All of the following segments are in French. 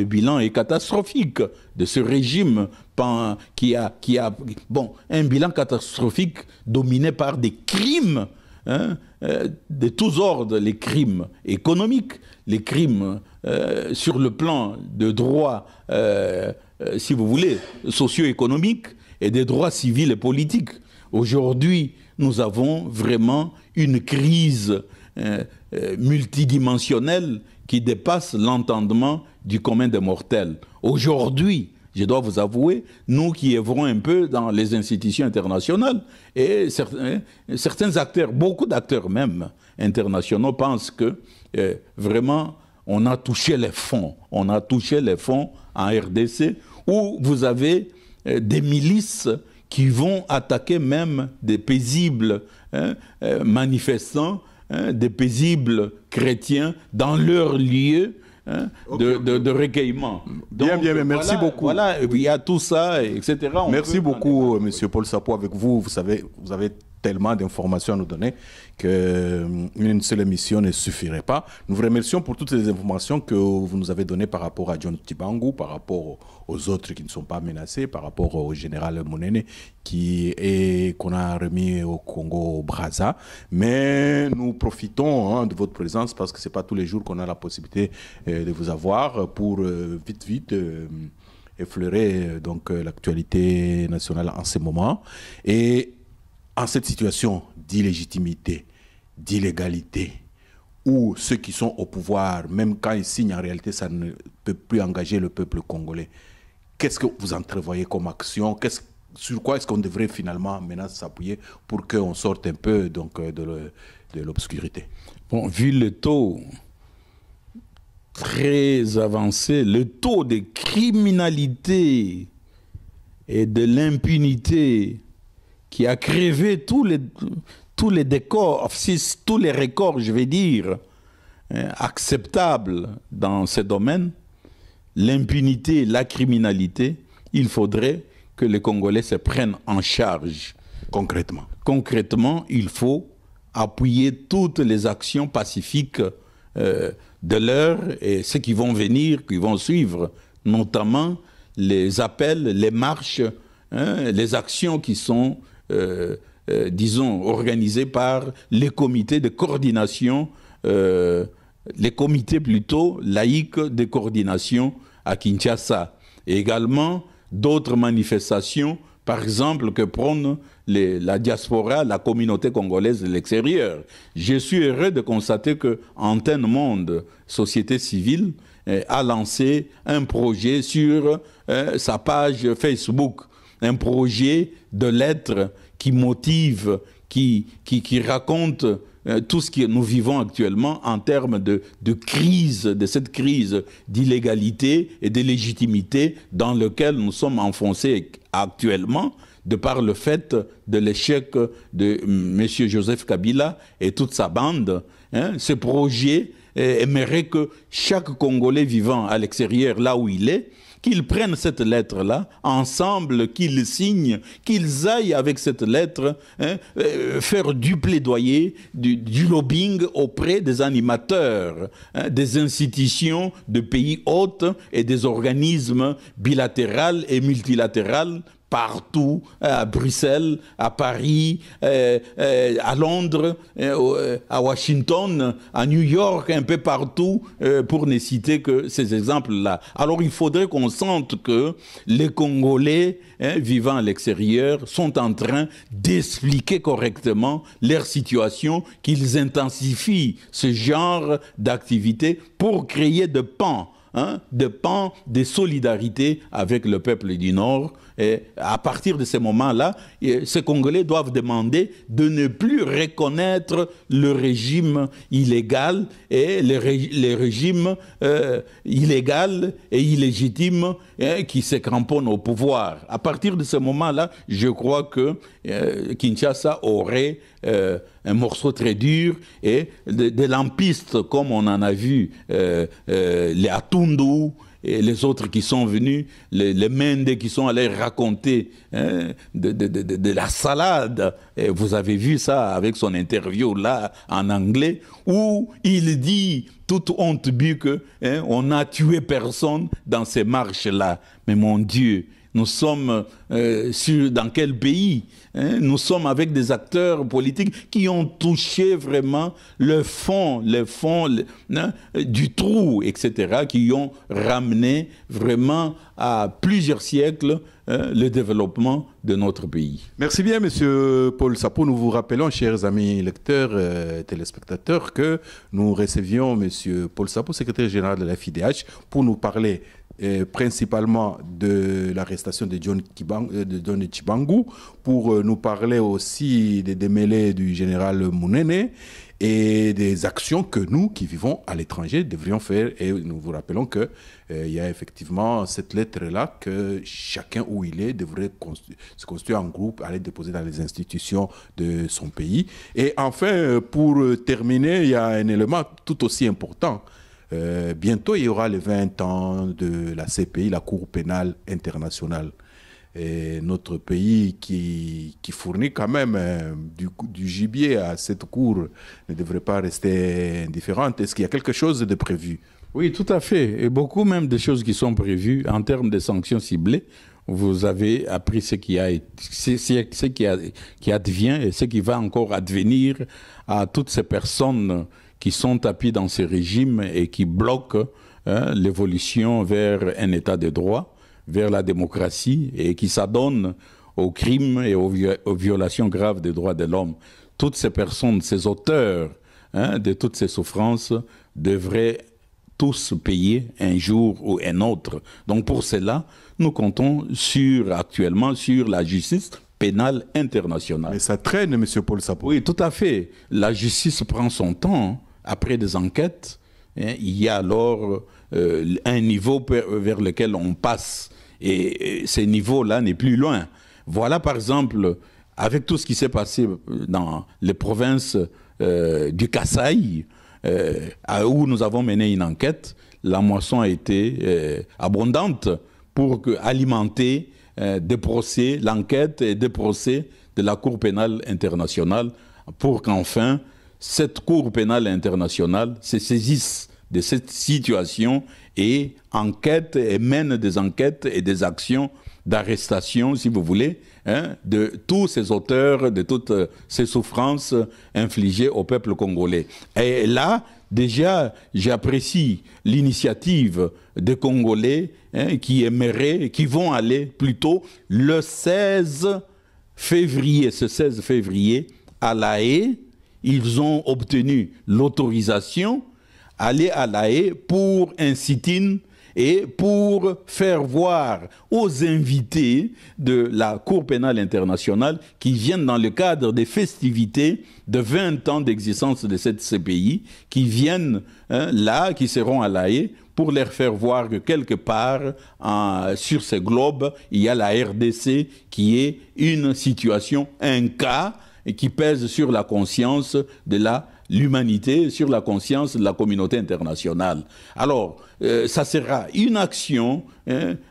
bilan est catastrophique de ce régime un bilan catastrophique dominé par des crimes, hein, de tous ordres, les crimes économiques, les crimes sur le plan de droits, si vous voulez, socio-économiques et des droits civils et politiques. Aujourd'hui, nous avons vraiment une crise multidimensionnelle qui dépasse l'entendement du commun des mortels. Aujourd'hui, je dois vous avouer, nous qui œuvrons un peu dans les institutions internationales, et certains acteurs, beaucoup d'acteurs même internationaux, pensent que vraiment on a touché les fonds. On a touché les fonds en RDC, où vous avez des milices qui vont attaquer même des paisibles manifestants, des paisibles chrétiens dans leur lieu de recueillement. Donc, bien, merci beaucoup. Voilà, il y a tout ça, etc. Merci beaucoup, M. Paul Sappo. Avec vous, vous savez tellement d'informations à nous donner qu'une seule émission ne suffirait pas. Nous vous remercions pour toutes les informations que vous nous avez données par rapport à John Tibangu, par rapport aux autres qui ne sont pas menacés, par rapport au général Monene qu'on a remis au Congo-Brazza. Mais nous profitons de votre présence parce que ce n'est pas tous les jours qu'on a la possibilité de vous avoir pour vite effleurer l'actualité nationale en ce moment. Et en cette situation d'illégitimité, d'illégalité, où ceux qui sont au pouvoir, même quand ils signent, en réalité, ça ne peut plus engager le peuple congolais, qu'est-ce que vous entrevoyez comme action? Sur quoi est-ce qu'on devrait finalement maintenant s'appuyer pour qu'on sorte un peu de l'obscurité? Bon, vu le taux très avancé, le taux de criminalité et de l'impunité qui a crévé tous les décors, tous les records, je vais dire, acceptables dans ces domaines, l'impunité, la criminalité, il faudrait que les Congolais se prennent en charge. Concrètement. Concrètement, il faut appuyer toutes les actions pacifiques de l'heure et ceux qui vont venir, qui vont suivre, notamment les appels, les marches, les actions qui sont disons, organisés par les comités de coordination, les comités plutôt laïques de coordination à Kinshasa. Et également d'autres manifestations, par exemple, que prône la diaspora, la communauté congolaise de l'extérieur. Je suis heureux de constater que Antenne Monde, société civile, a lancé un projet sur sa page Facebook, un projet de lettres qui motive, qui raconte tout ce que nous vivons actuellement en termes de crise, de cette crise d'illégalité et de légitimité dans laquelle nous sommes enfoncés actuellement, de par le fait de l'échec de M. Joseph Kabila et toute sa bande. Ce projet aimerait que chaque Congolais vivant à l'extérieur, là où il est, qu'ils prennent cette lettre-là, ensemble, qu'ils signent, qu'ils aillent avec cette lettre faire du plaidoyer, du lobbying auprès des animateurs, des institutions de pays hôtes et des organismes bilatéraux et multilatéraux partout, à Bruxelles, à Paris, à Londres, à Washington, à New York, un peu partout, pour ne citer que ces exemples-là. Alors il faudrait qu'on sente que les Congolais vivant à l'extérieur sont en train d'expliquer correctement leur situation, qu'ils intensifient ce genre d'activité pour créer de pans de solidarité avec le peuple du Nord. Et à partir de ce moment-là, ces Congolais doivent demander de ne plus reconnaître le régime illégal et les régimes illégal et illégitimes qui se cramponnent au pouvoir. À partir de ce moment-là, je crois que Kinshasa aurait un morceau très dur et des lampistes, comme on en a vu, les Atundu et les autres qui sont venus, les Mendes qui sont allés raconter de la salade. Et vous avez vu ça avec son interview là en anglais, où il dit, toute honte bu, que on n'a tué personne dans ces marches-là. Mais mon Dieu, nous sommes dans quel pays? Nous sommes avec des acteurs politiques qui ont touché vraiment le fond du trou, etc., qui ont ramené vraiment à plusieurs siècles le développement de notre pays. Merci bien, Monsieur Paul Sapot. Nous vous rappelons, chers amis lecteurs, téléspectateurs, que nous recevions Monsieur Paul Sapot, secrétaire général de la FIDH, pour nous parler principalement de l'arrestation de John Tchibangu, pour nous parler aussi des démêlés du général Mounene et des actions que nous, qui vivons à l'étranger, devrions faire. Et nous vous rappelons qu'il y a effectivement cette lettre-là que chacun où il est devrait se constituer en groupe, aller déposer dans les institutions de son pays. Et enfin, pour terminer, il y a un élément tout aussi important. Bientôt, il y aura les 20 ans de la CPI, la Cour pénale internationale. Et notre pays qui fournit quand même du gibier à cette cour ne devrait pas rester indifférente. Est-ce qu'il y a quelque chose de prévu? Oui, tout à fait. Et beaucoup même de choses qui sont prévues en termes de sanctions ciblées. Vous avez appris ce qui advient et ce qui va encore advenir à toutes ces personnes qui sont tapis dans ce régime et qui bloquent l'évolution vers un état de droit, vers la démocratie, et qui s'adonnent aux crimes et aux violations graves des droits de l'homme. Toutes ces personnes, ces auteurs de toutes ces souffrances devraient tous payer un jour ou un autre. Donc pour cela, nous comptons actuellement sur la justice pénale internationale. Mais ça traîne, M. Paul Sapot. Oui, tout à fait. La justice prend son temps. Après des enquêtes, il y a alors un niveau vers lequel on passe. Et ce niveau-là n'est plus loin. Voilà, par exemple, avec tout ce qui s'est passé dans les provinces du Kasaï, où nous avons mené une enquête, la moisson a été abondante pour alimenter des procès, l'enquête et des procès de la Cour pénale internationale, pour qu'enfin cette Cour pénale internationale se saisisse de cette situation et enquête et mène des enquêtes et des actions d'arrestation, si vous voulez, de tous ces auteurs, de toutes ces souffrances infligées au peuple congolais. Et là, déjà, j'apprécie l'initiative des Congolais qui vont aller plutôt le 16 février, à La Haye. Ils ont obtenu l'autorisation d'aller à La Haye pour un sit-in et pour faire voir aux invités de la Cour pénale internationale qui viennent dans le cadre des festivités de 20 ans d'existence de cette CPI, qui viennent là, qui seront à La Haye, pour leur faire voir que quelque part sur ce globe, il y a la RDC qui est une situation, un cas, et qui pèse sur la conscience de l'humanité, sur la conscience de la communauté internationale. Alors, ça sera une action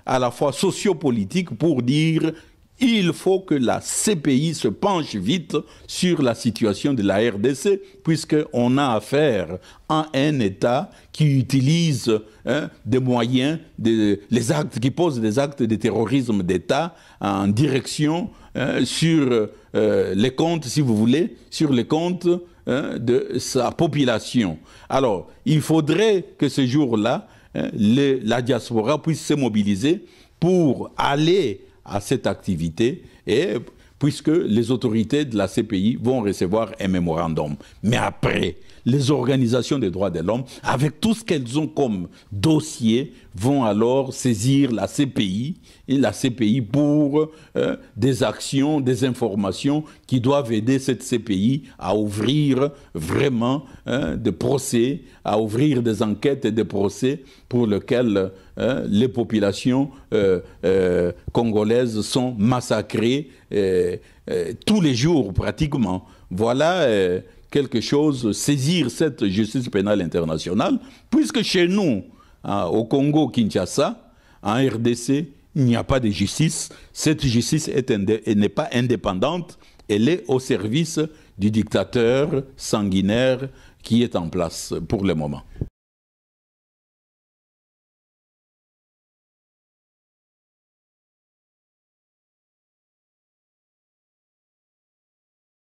à la fois sociopolitique pour dire il faut que la CPI se penche vite sur la situation de la RDC, puisqu'on a affaire à un État qui utilise des moyens, qui pose des actes de terrorisme d'État en direction sur les comptes, si vous voulez, sur les comptes de sa population. Alors, il faudrait que ce jour-là, la diaspora puisse se mobiliser pour aller à cette activité, et puisque les autorités de la CPI vont recevoir un mémorandum. Mais après, les organisations des droits de l'homme, avec tout ce qu'elles ont comme dossier, vont alors saisir la CPI, et la CPI pour des actions, des informations qui doivent aider cette CPI à ouvrir vraiment des procès, à ouvrir des enquêtes et des procès pour lesquels les populations congolaises sont massacrées tous les jours pratiquement. Voilà quelque chose, saisir cette justice pénale internationale, puisque chez nous, au Congo, Kinshasa, en RDC, il n'y a pas de justice. Cette justice n'est pas indépendante, elle est au service du dictateur sanguinaire qui est en place pour le moment.